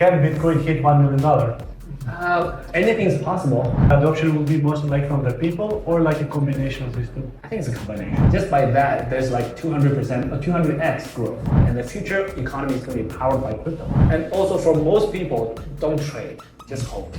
Can Bitcoin hit $1 million? Anything is possible. Adoption will be mostly like from the people or like a combination of these two? I think it's a combination. Just by that, there's like 200% or 200x growth. And the future economy is going to be powered by crypto. And also for most people, don't trade, just hold.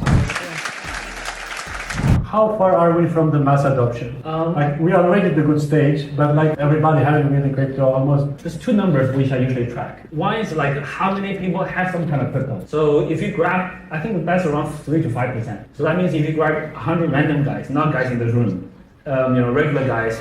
How far are we from the mass adoption? Like we are already at the good stage, but like everybody having really crypto almost. There's two numbers which I usually track. One is like how many people have some kind of crypto. So if you grab, I think that's around 3 to 5%. So that means if you grab 100 random guys, not guys in the room, regular guys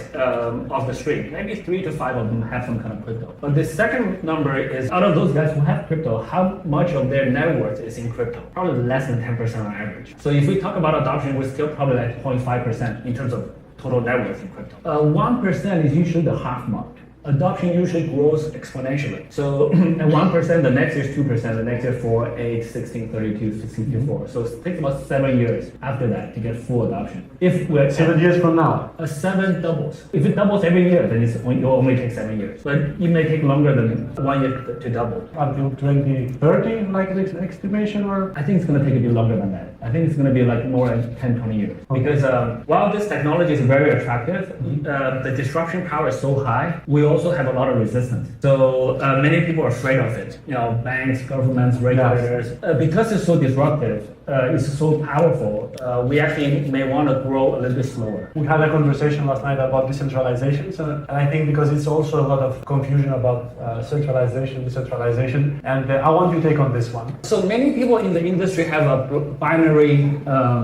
off the street, maybe 3 to 5 of them have some kind of crypto. But the second number is out of those guys who have crypto, how much of their net worth is in crypto? Probably less than 10% on average. So if we talk about adoption, we're still probably like 0.5% in terms of total net worth in crypto. 1% is usually the half mark. Adoption usually grows exponentially. So at 1%, the next year is 2%, the next year 4, 8, 16, 32, 16, 4. So it takes about 7 years after that to get full adoption. If we're 7 years from now? 7 doubles. If it doubles every year, then it will only take 7 years. But it may take longer than 1 year to double. Until 2030, like this estimation, or? I think it's going to take a bit longer than that. I think it's going to be like more than 10, 20 years. Because while this technology is very attractive, the disruption power is so high, we also have a lot of resistance. So many people are afraid of it. Banks, governments, regulators. Because it's so disruptive, it's so powerful, we actually may want to grow a little bit slower. We had a conversation last night about decentralization, and I think because it's also a lot of confusion about centralization, decentralization, and I want your take on this one. So many people in the industry have a binary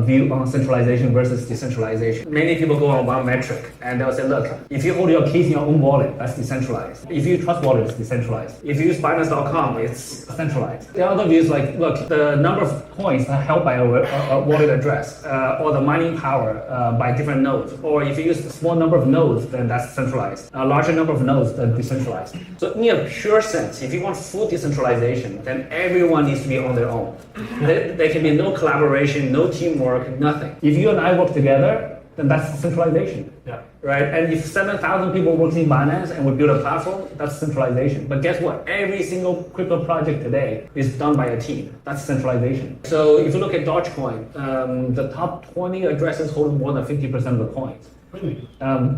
view on centralization versus decentralization. Many people go on one metric, and they'll say, look, if you hold your keys in your own wallet, that's decentralized. If you trust wallet, it's decentralized. If you use Binance.com, it's centralized. The other view is like, look, the number of coins are held by a wallet address, or the mining power by different nodes. Or if you use a small number of nodes, then that's centralized. A larger number of nodes, then decentralized. So in a pure sense, if you want full decentralization, then everyone needs to be on their own. There can be no collaboration, no teamwork, nothing. If you and I work together, then that's centralization. Yeah. Right? And if 7,000 people work in Binance and we build a platform, that's centralization. But guess what? Every single crypto project today is done by a team. That's centralization. So if you look at Dogecoin, the top 20 addresses hold more than 50% of the coins. Really?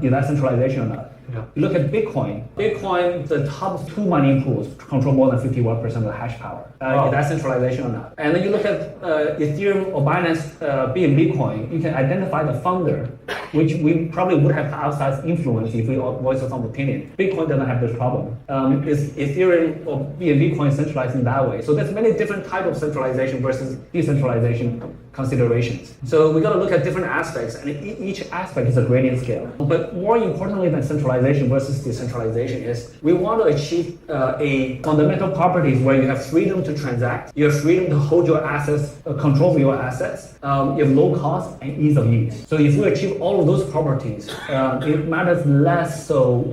Is that centralization or not? Yeah. You look at Bitcoin, the top 2 mining pools control more than 51% of the hash power. Is that centralization or not? And then you look at Ethereum or Binance being Bitcoin, you can identify the founder, which we probably would have outsized influence if we voice some opinion. Bitcoin doesn't have this problem. Is Ethereum or being Bitcoin centralized in that way? So there's many different types of centralization versus decentralization considerations. So we got to look at different aspects, and each aspect is a gradient scale. But more importantly than centralization versus decentralization is we want to achieve a fundamental properties where you have freedom to transact, you have freedom to hold your assets, control your assets, you have low cost and ease of use. So if we achieve all of those properties, it matters less. So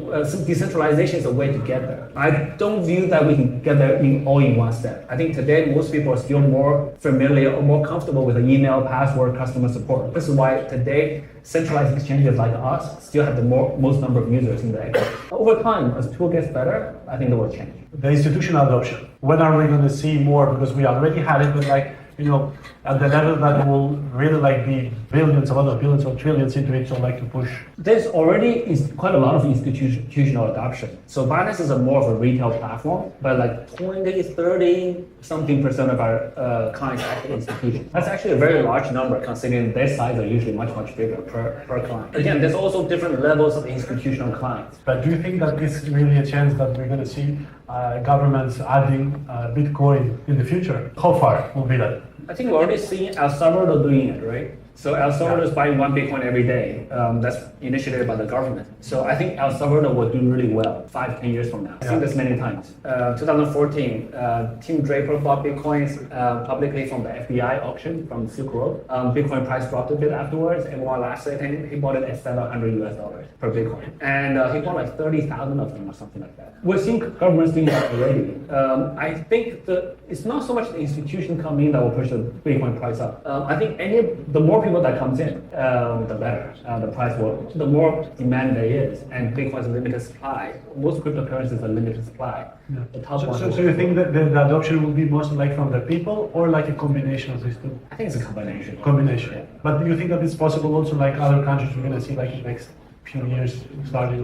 decentralization is a way to get there. I don't view that we can get there all in one step. I think today most people are still more familiar or more comfortable with the email, password, customer support. This is why today centralized exchanges like us still have the most number of users in the ecosystem. Over time, as the tool gets better, I think that will change. The institutional adoption. When are we going to see more? Because we already had it, but like, at the level that will really be billions, a lot of billions or trillions into it, so to push. There's already quite a lot of institutional adoption. So Binance is more of a retail platform, but 20, 30 something percent of our clients are actually institutions. That's actually a very large number considering their size are usually much, much bigger per client. Again, there's also different levels of institutional clients. But do you think that this is really a chance that we're going to see governments adding Bitcoin in the future? How far will be that? I think we're already seeing El Salvador doing it, right? So El Salvador is buying 1 Bitcoin every day. That's initiated by the government. So I think El Salvador will do really well 5, 10 years from now. I've seen this many times. 2014, Tim Draper bought Bitcoins publicly from the FBI auction from Silk Road. Bitcoin price dropped a bit afterwards. Everyone laughed at him. He bought it at $700 per Bitcoin. And he bought 30,000 of them or something like that. We're seeing governments doing that already. I think it's not so much the institution coming in that will push the Bitcoin price up. I think the more people that comes in, the better. The more demand there is, and Bitcoin's a limited supply. Most cryptocurrencies are limited supply. Yeah. The top one. So you think that the adoption will be mostly like from the people or like a combination of these two? I think it's a combination. Combination. Yeah. But do you think that it's possible also like other countries we're gonna see like in the next few years starting?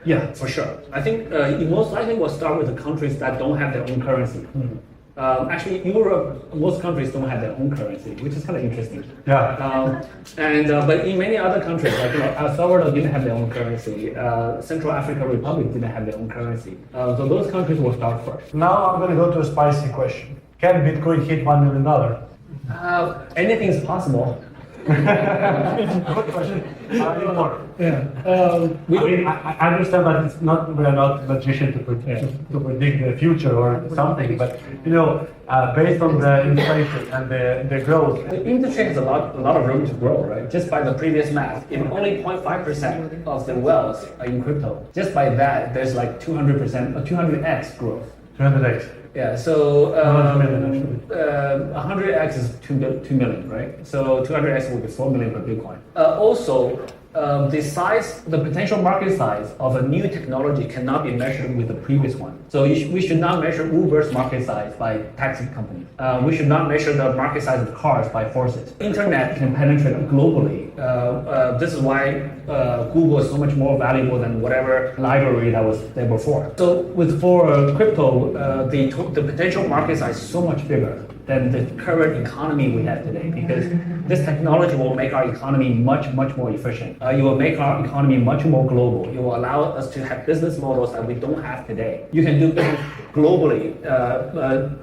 Yeah, for sure. I think it most likely will start with the countries that don't have their own currency. Actually, Europe, most countries don't have their own currency, which is kind of interesting. Yeah. But in many other countries, like El Salvador didn't have their own currency. Central African Republic didn't have their own currency. So those countries will start first. Now I'm gonna go to a spicy question. Can Bitcoin hit $1 million? Anything is possible. Good question. Yeah. I understand that it's not, we are not magicians to predict the future or something, but based on the inflation and the growth. The industry has a lot of room to grow, right? Just by the previous math, if only 0.5% of the wealth are in crypto, just by that, there's like 200% or 200x growth. 200x. Yeah, so 100 100x is 2 million, right? So 200x will be 4 million per Bitcoin. Also, the potential market size of a new technology cannot be measured with the previous one. So we should not measure Uber's market size by taxi companies. We should not measure the market size of cars by horses. Internet can penetrate globally. This is why Google is so much more valuable than whatever library that was there before. So for crypto, the potential market size is so much bigger than the current economy we have today, because this technology will make our economy much more efficient. It will make our economy much more global. It will allow us to have business models that we don't have today. You can do business globally,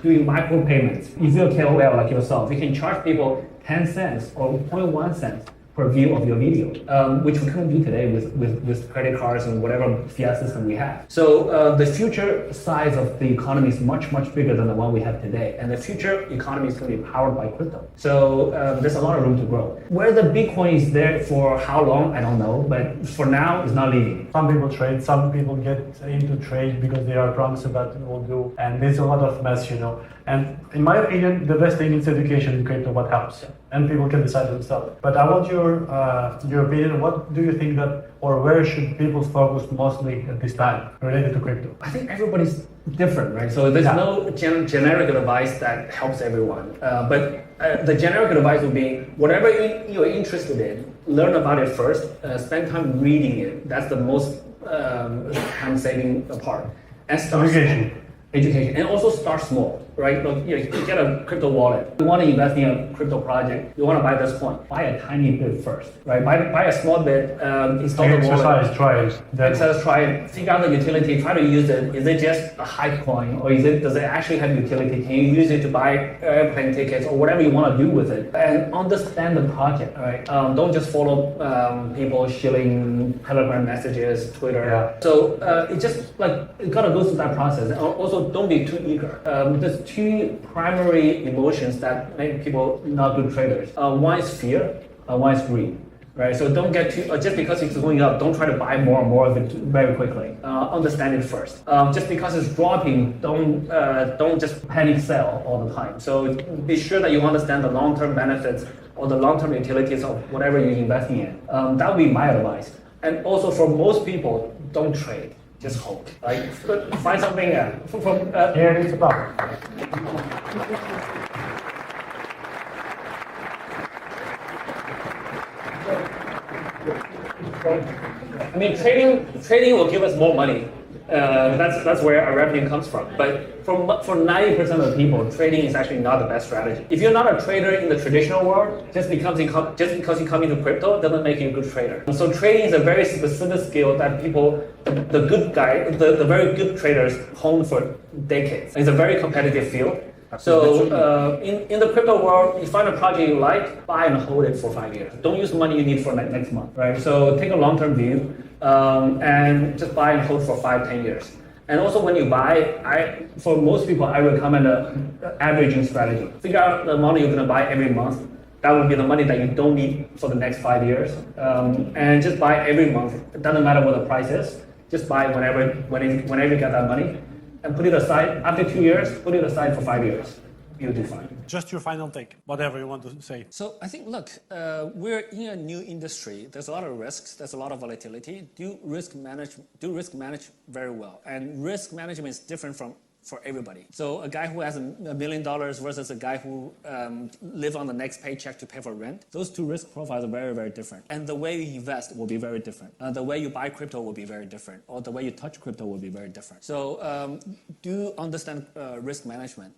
doing micropayments. If you're a KOL like yourself, you can charge people 10 cents or 0.1 cents per view of your video, which we couldn't do today with credit cards and whatever fiat system we have. So the future size of the economy is much bigger than the one we have today, and the future economy is going to be powered by crypto. So there's a lot of room to grow. Whether Bitcoin is there for how long, I don't know, but for now, it's not leading. Some people trade, some people get into trade because they are promised that it will do, and there's a lot of mess, And in my opinion, the best thing is education in crypto, what helps, and people can decide themselves. But I want your opinion. What do you think that, or where should people focus mostly at this time related to crypto? I think everybody's different, right? So there's no generic advice that helps everyone. But the generic advice would be whatever you're interested in, learn about it first. Spend time reading it. That's the most time-saving part. And start education, and also start small, right? Look, you get a crypto wallet. You want to invest in a crypto project. You want to buy this coin. Buy a tiny bit first, right? Buy a small bit. Install the wallet. Try it. Figure out the utility. Try to use it. Is it just a hype coin, or does it actually have utility? Can you use it to buy airplane tickets or whatever you want to do with it? And understand the project, right? Don't just follow people shilling Telegram messages, Twitter. Yeah. So it just it gotta go through that process. And also, don't be too eager. There's two primary emotions that make people not good traders. One is fear, one is greed. Right, so don't get too. Just because it's going up, don't try to buy more and more of it very quickly. Understand it first. Just because it's dropping, don't just panic sell all the time. So be sure that you understand the long-term benefits or the long-term utilities of whatever you're investing in. That would be my advice. And also for most people, don't trade. Just hold. Like find something from. Here it's about. I mean, trading will give us more money. That's where our revenue comes from. But for 90% of the people, trading is actually not the best strategy. If you're not a trader in the traditional world, just because you come into crypto doesn't make you a good trader. So trading is a very specific skill that the very good traders hone for decades. It's a very competitive field. So in the crypto world, you find a project you like, buy and hold it for 5 years. Don't use the money you need for next month, right? So take a long-term view and just buy and hold for 5-10 years. And also when you buy, for most people, I recommend an averaging strategy. Figure out the amount you're going to buy every month. That would be the money that you don't need for the next 5 years. And just buy every month. It doesn't matter what the price is. Just buy whenever you get that money. And put it aside, after 2 years, put it aside for 5 years. you define. Just your final take, whatever you want to say. So I think, look, we're in a new industry. There's a lot of risks. There's a lot of volatility. Do risk manage very well. And risk management is different for everybody. So a guy who has $1 million versus a guy who live on the next paycheck to pay for rent, those two risk profiles are very, very different. And the way you invest will be very different. The way you buy crypto will be very different, or the way you touch crypto will be very different. So do understand risk management.